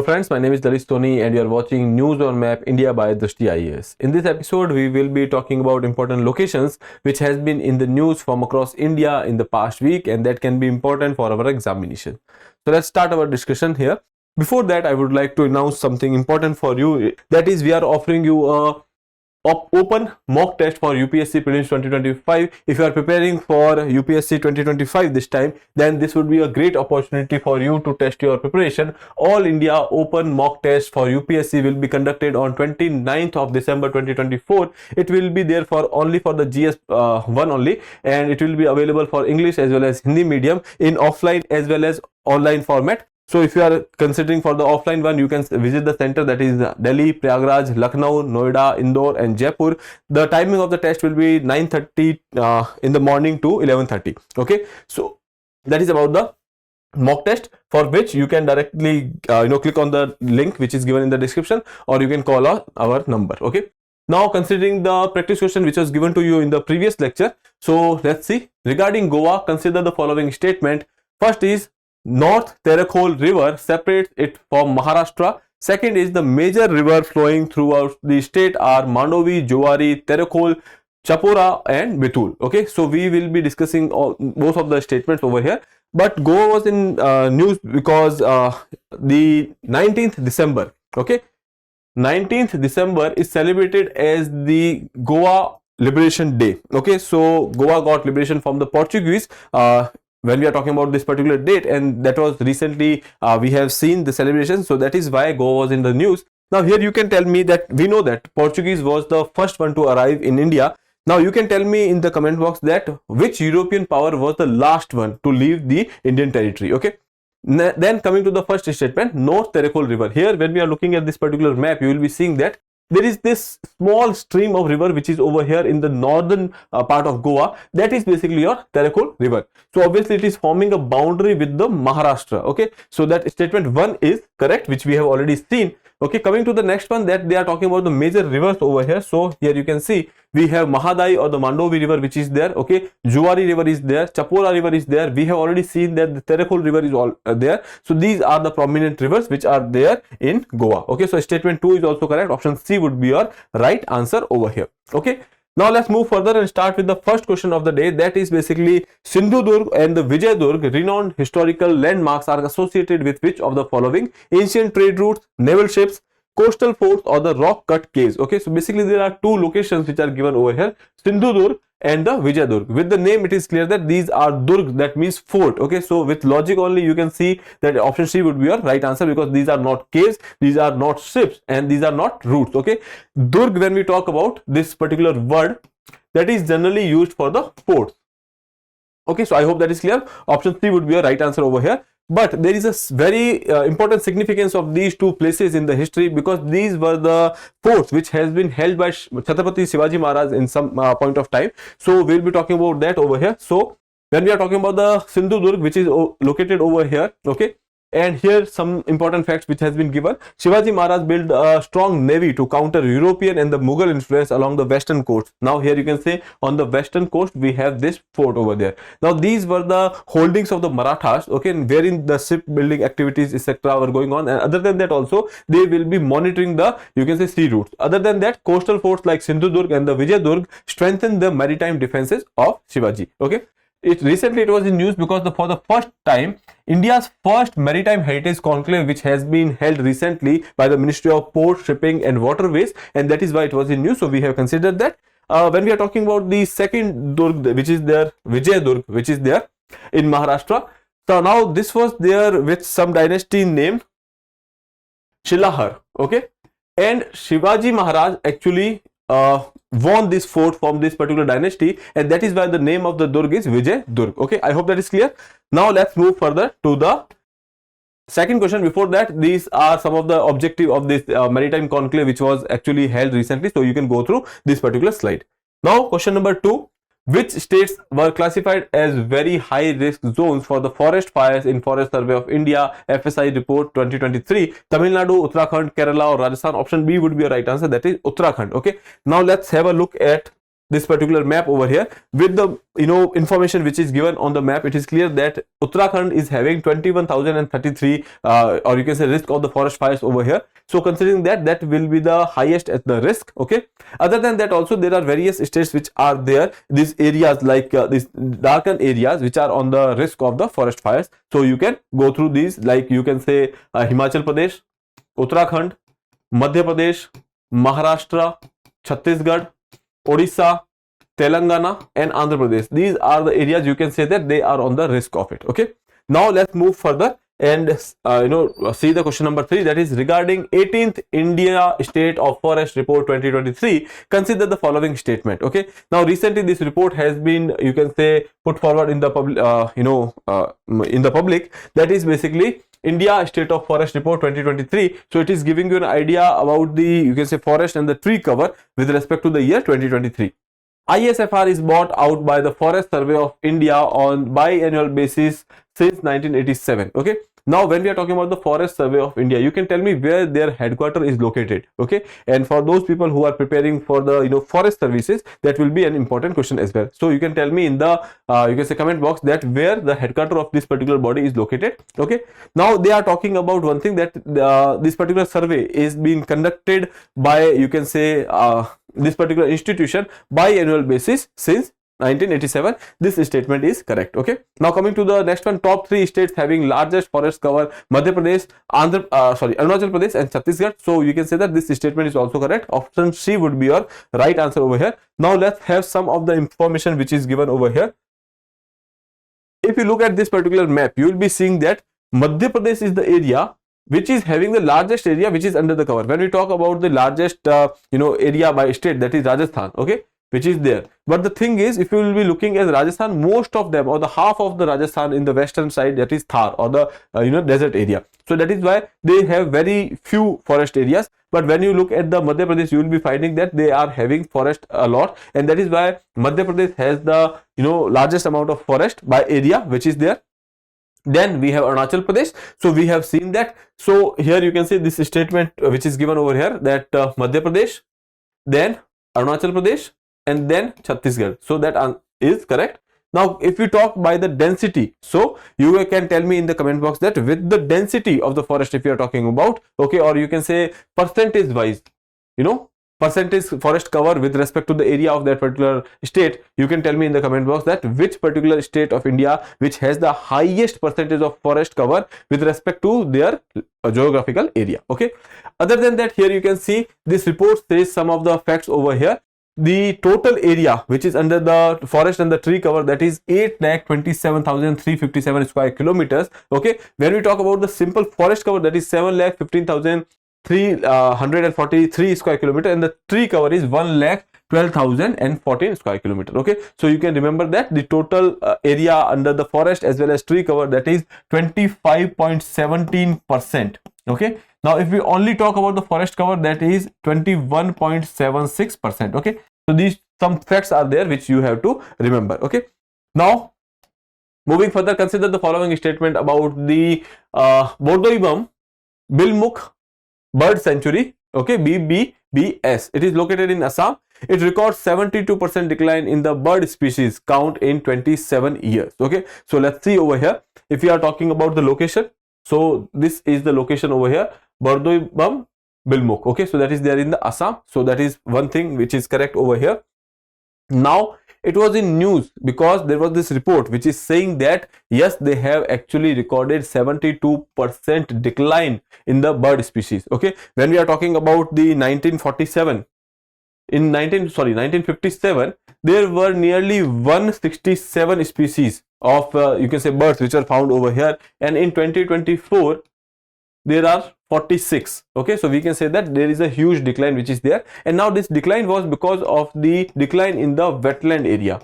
Hello friends, my name is Tony and you are watching News on Map India by Drishti IAS. In this episode, we will be talking about important locations which has been in the news from across India in the past week and that can be important for our examination. So let's start our discussion here. Before that, I would like to announce something important for you. That is, we are offering you a open mock test for UPSC Prelims 2025. If you are preparing for UPSC 2025 this time, then this would be a great opportunity for you to test your preparation. All India open mock test for UPSC will be conducted on 29th of December 2024. It will be there for only for the GS 1 only, and it will be available for English as well as Hindi medium in offline as well as online format. So if you are considering for the offline one, you can visit the center, that is Delhi, Prayagraj, Lucknow, Noida, Indore and Jaipur. The timing of the test will be 9:30 in the morning to 11:30. Okay, so that is about the mock test, for which you can directly click on the link which is given in the description, or you can call our number. Okay, now considering the practice question which was given to you in the previous lecture, so let's see. Regarding Goa, consider the following statement. First is, North Terakol River separates it from Maharashtra. Second is, the major river flowing throughout the state are Mandovi, Jowari, Terakol, Chapora and Betul. Okay, so we will be discussing both of the statements over here. But Goa was in news because the 19th December, okay, 19th December is celebrated as the Goa Liberation Day. Okay, so Goa got liberation from the Portuguese when we are talking about this particular date, and that was recently we have seen the celebration, so that is why Goa was in the news. Now here you can tell me that we know that Portuguese was the first one to arrive in India. Now you can tell me in the comment box that which European power was the last one to leave the Indian territory. Okay, then coming to the first statement, North Terakol River. Here when we are looking at this particular map, you will be seeing that there is this small stream of river which is over here in the northern part of Goa. That is basically your Terakol River. So obviously it is forming a boundary with the Maharashtra. Okay, so that statement 1 is correct, which we have already seen. Okay, coming to the next one, that they are talking about the major rivers over here. So here you can see we have Mahadai or the Mandovi river which is there. Okay, Juwari river is there, Chapora river is there. We have already seen that the Terakol river is all there. So these are the prominent rivers which are there in Goa. Okay, so statement 2 is also correct. Option C would be your right answer over here. Okay, now let's move further and start with the first question of the day. That is basically, Sindhudurg and the Vijayadurg renowned historical landmarks are associated with which of the following? Ancient trade routes, naval ships, coastal forts or the rock cut caves. Okay, so basically there are two locations which are given over here, Sindhudurg and the Vijayadurg. With the name it is clear that these are Durg, that means fort. Okay, so with logic only you can see that option C would be your right answer, because these are not caves, these are not ships and these are not routes. Okay, Durg, when we talk about this particular word, that is generally used for the forts. Okay, so I hope that is clear. Option C would be your right answer over here. But there is a very important significance of these two places in the history, because these were the forts which has been held by Chhatrapati Shivaji Maharaj in some point of time. So we'll be talking about that over here. So when we are talking about the Sindhudurg, which is located over here, okay, and here some important facts which has been given. Shivaji Maharaj built a strong navy to counter European and the Mughal influence along the western coast. Now here you can say on the western coast we have this fort over there. Now these were the holdings of the Marathas, okay, wherein the shipbuilding activities etc. were going on, and other than that also they will be monitoring the, you can say, sea routes. Other than that, coastal forts like Sindhudurg and the Vijayadurg strengthened the maritime defenses of Shivaji. Okay, recently it was in news because for the first time India's first maritime heritage conclave, which has been held recently by the Ministry of Port, Shipping and Waterways, and that is why it was in news. So we have considered that. When we are talking about the second Durg, which is there, Vijayadurg, which is there in Maharashtra. So now this was there with some dynasty named Shilahar. Okay, and Shivaji Maharaj actually won this fort from this particular dynasty, and that is why the name of the Durg is Vijayadurg. Okay, I hope that is clear. Now let's move further to the second question. Before that, these are some of the objective of this maritime conclave which was actually held recently, so you can go through this particular slide. Now question number 2, which states were classified as very high risk zones for the forest fires in Forest Survey of India FSI report 2023? Tamil Nadu, Uttarakhand, Kerala or Rajasthan? Option B would be a right answer, that is Uttarakhand. Okay, now let's have a look at this particular map over here with the information which is given on the map, it is clear that Uttarakhand is having 21,033 or you can say risk of the forest fires over here. So considering that, that will be the highest at the risk. Okay, other than that also there are various states which are there, these areas like these darkened areas which are on the risk of the forest fires. So you can go through these, like you can say Himachal Pradesh, Uttarakhand, Madhya Pradesh, Maharashtra, Chhattisgarh, Odisha, Telangana and Andhra Pradesh. These are the areas you can say that they are on the risk of it. Okay, now let's move further and see the question number 3, that is regarding 18th India State of Forest Report 2023. Consider the following statement. Okay, now recently this report has been, you can say, put forward in the public, in the public, that is basically India State of Forest Report 2023. So it is giving you an idea about the, you can say, forest and the tree cover with respect to the year 2023. ISFR is bought out by the Forest Survey of India on biannual basis since 1987. Okay, now when we are talking about the Forest Survey of India, you can tell me where their headquarters is located. Okay, and for those people who are preparing for the forest services, that will be an important question as well. So you can tell me in the you can say comment box that where the headquarters of this particular body is located. Okay, now they are talking about one thing, that this particular survey is being conducted by, you can say, this particular institution biannual basis since 1987. This statement is correct. Okay, now coming to the next one, top 3 states having largest forest cover: Madhya Pradesh, Arunachal Pradesh and Chhattisgarh. So you can say that this statement is also correct. Option C would be your right answer over here. Now let's have some of the information which is given over here. If you look at this particular map, you will be seeing that Madhya Pradesh is the area which is having the largest area which is under the cover. When we talk about the largest area by state, that is Rajasthan. Okay, which is there. But the thing is, if you will be looking at Rajasthan, most of them or the half of the Rajasthan in the western side, that is Thar or the desert area. So that is why they have very few forest areas. But when you look at the Madhya Pradesh, you will be finding that they are having forest a lot, and that is why Madhya Pradesh has the largest amount of forest by area which is there. Then we have Arunachal Pradesh. So we have seen that. So here you can see this statement which is given over here, that Madhya Pradesh, then Arunachal Pradesh and then Chhattisgarh. So that is correct. Now if we talk by the density, so you can tell me in the comment box that with the density of the forest, if you are talking about, okay, or you can say percentage wise, percentage forest cover with respect to the area of that particular state, you can tell me in the comment box that which particular state of India which has the highest percentage of forest cover with respect to their geographical area. Okay, other than that, here you can see this report says some of the facts over here. The total area which is under the forest and the tree cover, that is 8,27,357 square kilometers. Okay, when we talk about the simple forest cover, that is 7,15,343 square kilometer, and the tree cover is 1,12,014 square kilometer. Okay, so you can remember that the total area under the forest as well as tree cover, that is 25.17%. okay, now if we only talk about the forest cover, that is 21.76%. okay, so these some facts are there which you have to remember. Okay, now moving further, consider the following statement about the Bordoibam-Bilmukh Bird Sanctuary. Okay, BBBS. It is located in Assam. It records 72% decline in the bird species count in 27 years. Okay, so let's see over here. If we are talking about the location, so this is the location over here, Bordoibam-Bilmukh. Okay, so that is there in the Assam. So that is one thing which is correct over here. Now it was in news because there was this report which is saying that yes, they have actually recorded 72% decline in the bird species. Okay, when we are talking about the 1947, in 1957, there were nearly 167 species of you can say birds which are found over here, and in 2024 there are 46. Okay, so we can say that there is a huge decline which is there, and now this decline was because of the decline in the wetland area.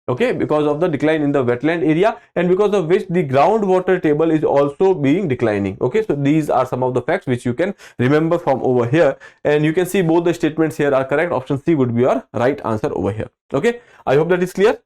Okay, because of the decline in the wetland area, and because of which the groundwater table is also being declining. Okay, so these are some of the facts which you can remember from over here, and you can see both the statements here are correct. Option C would be your right answer over here. Okay, I hope that is clear.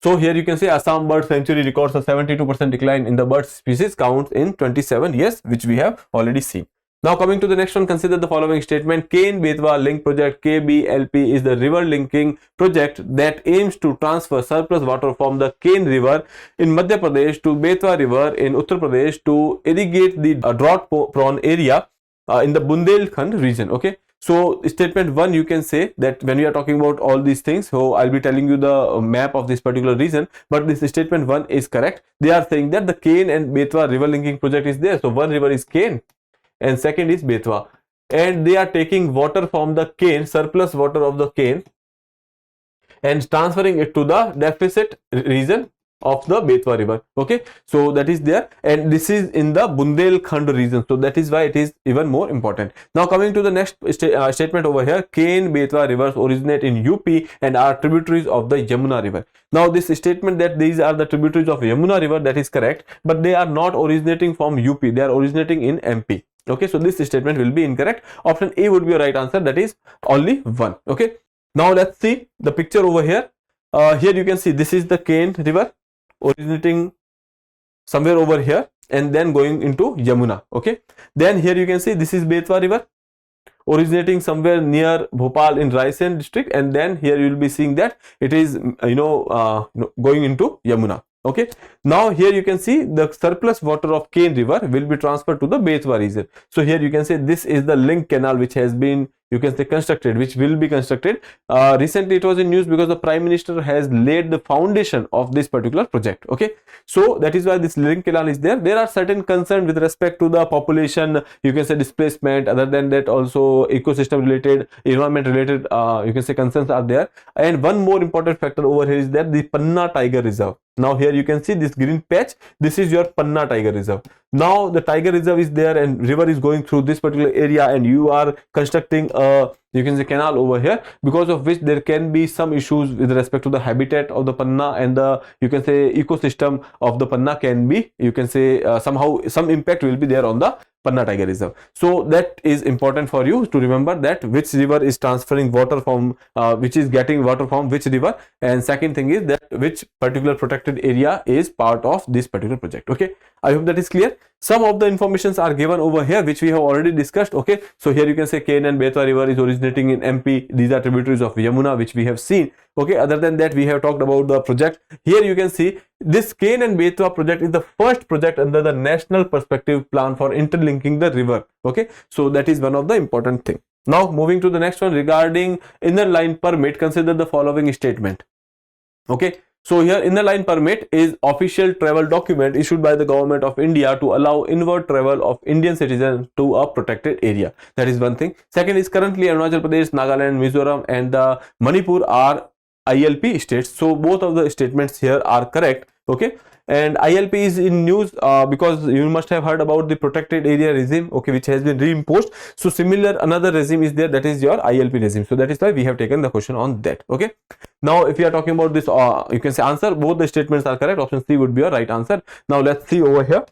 So here you can say Assam Bird Sanctuary records a 72% decline in the bird species count in 27 years, which we have already seen. Now coming to the next one, consider the following statement. Ken-Betwa Link Project KBLP is the river linking project that aims to transfer surplus water from the Ken River in Madhya Pradesh to Betwa River in Uttar Pradesh to irrigate the drought prone area in the Bundelkhand region. Okay. So statement 1, you can say that when we are talking about all these things, so I'll be telling you the map of this particular region, but this statement 1 is correct. They are saying that the Ken and Betwa river linking project is there. So one river is Ken and second is Betwa, and they are taking water from the Ken, surplus water of the Ken, and transferring it to the deficit region of the Betwa river. Okay, so that is there, and this is in the Bundelkhand region, so that is why it is even more important. Now coming to the next statement over here, Ken Betwa rivers originate in UP and are tributaries of the Yamuna river. Now this statement that these are the tributaries of Yamuna river, that is correct, but they are not originating from UP, they are originating in MP. Okay, so this statement will be incorrect. Option A would be a right answer, that is only 1. Okay, now let's see the picture over here. Here you can see this is the Ken river originating somewhere over here and then going into Yamuna. Okay, then here you can see this is Betwa river originating somewhere near Bhopal in Raisen district, and then here you will be seeing that it is going into Yamuna. Okay, now here you can see the surplus water of Ken river will be transferred to the Betwa region. So here you can say this is the link canal which has been, you can say, constructed, which will be constructed. Recently it was in news because the Prime Minister has laid the foundation of this particular project. Okay, so that is why this link canal is there. There are certain concerns with respect to the population, you can say displacement, other than that also ecosystem related, environment related you can say concerns are there. And one more important factor over here is that the Panna Tiger Reserve. Now here you can see this green patch, this is your Panna Tiger Reserve. Now the Tiger Reserve is there and river is going through this particular area, and you are constructing a, you can say, canal over here, because of which there can be some issues with respect to the habitat of the Panna, and the, you can say, ecosystem of the Panna can be, you can say, somehow some impact will be there on the Panna Tiger Reserve. So that is important for you to remember, that which river is transferring water from, which is getting water from which river, and second thing is that which particular protected area is part of this particular project. Okay, I hope that is clear. Some of the informations are given over here which we have already discussed. Okay, so here you can say Ken and Betwa river is originating in MP. These are tributaries of Yamuna, which we have seen. Okay, other than that we have talked about the project. Here you can see this Ken and Betwa project is the first project under the National Perspective Plan for interlinking the river. Okay, so that is one of the important thing. Now moving to the next one, regarding inner line permit, consider the following statement. Okay, so here inner line permit is official travel document issued by the government of India to allow inward travel of Indian citizens to a protected area. That is one thing. Second is currently Arunachal Pradesh, Nagaland, Mizoram and the Manipur are ILP states. So both of the statements here are correct. Okay, and ILP is in news because you must have heard about the protected area regime, okay, which has been reimposed. So similar another regime is there, that is your ILP regime. So that is why we have taken the question on that. Okay, now if you are talking about this you can say answer, both the statements are correct. Option C would be your right answer. Now let's see over here.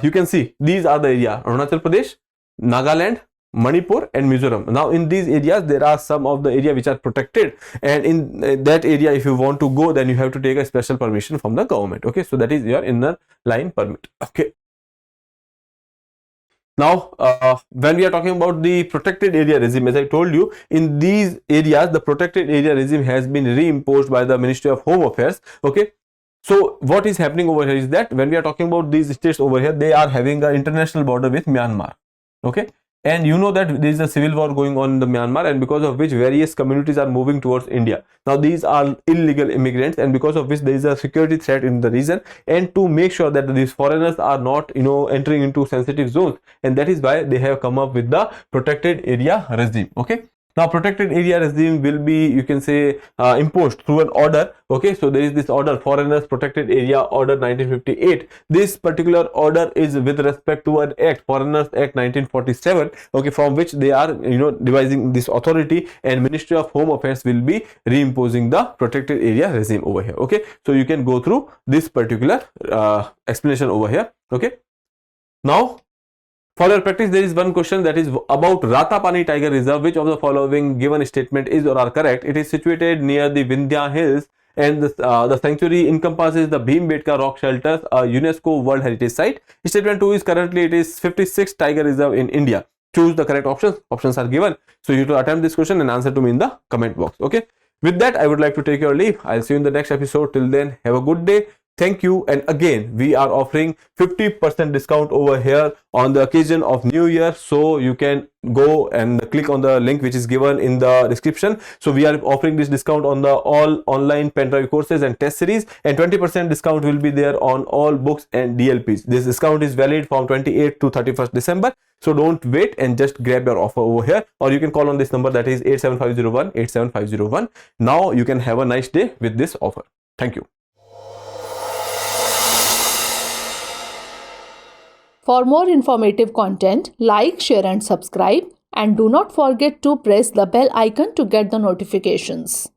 You can see these are the area: Arunachal Pradesh, Nagaland, Manipur and Mizoram. Now in these areas there are some of the area which are protected, and in that area if you want to go, then you have to take a special permission from the government. Okay, so that is your inner line permit. Okay, now when we are talking about the protected area regime, as I told you, in these areas the protected area regime has been reimposed by the Ministry of Home Affairs. Okay, so what is happening over here is that when we are talking about these states over here, they are having an international border with Myanmar. Okay, and you know that there is a civil war going on in the Myanmar, and because of which various communities are moving towards India. Now these are illegal immigrants, and because of which there is a security threat in the region, and to make sure that these foreigners are not, you know, entering into sensitive zones, and that is why they have come up with the protected area regime. Okay, now protected area regime will be, you can say, imposed through an order. Okay, so there is this order, Foreigners Protected Area Order 1958. This particular order is with respect to an act, Foreigners Act 1947. Okay, from which they are, you know, devising this authority, and Ministry of Home Affairs will be reimposing the protected area regime over here. Okay, so you can go through this particular explanation over here. Okay, now for your practice, there is one question that is about Ratapani Tiger Reserve. Which of the following given statement is or are correct? It is situated near the Vindhya Hills and the sanctuary encompasses the Bhimbetka Rock Shelters, a UNESCO World Heritage Site. Statement 2 is currently it is 56 tiger reserve in India. Choose the correct options. Options are given. So you have to attempt this question and answer to me in the comment box. Okay. With that, I would like to take your leave. I'll see you in the next episode. Till then, have a good day. Thank you. And again, we are offering 50% discount over here on the occasion of New Year. So you can go and click on the link which is given in the description. So we are offering this discount on the all online pen drive courses and test series, and 20% discount will be there on all books and DLPs. This discount is valid from 28th to 31st December. So don't wait and just grab your offer over here, or you can call on this number, that is 87501 87501. Now you can have a nice day with this offer. Thank you. For more informative content, like, share and subscribe, and do not forget to press the bell icon to get the notifications.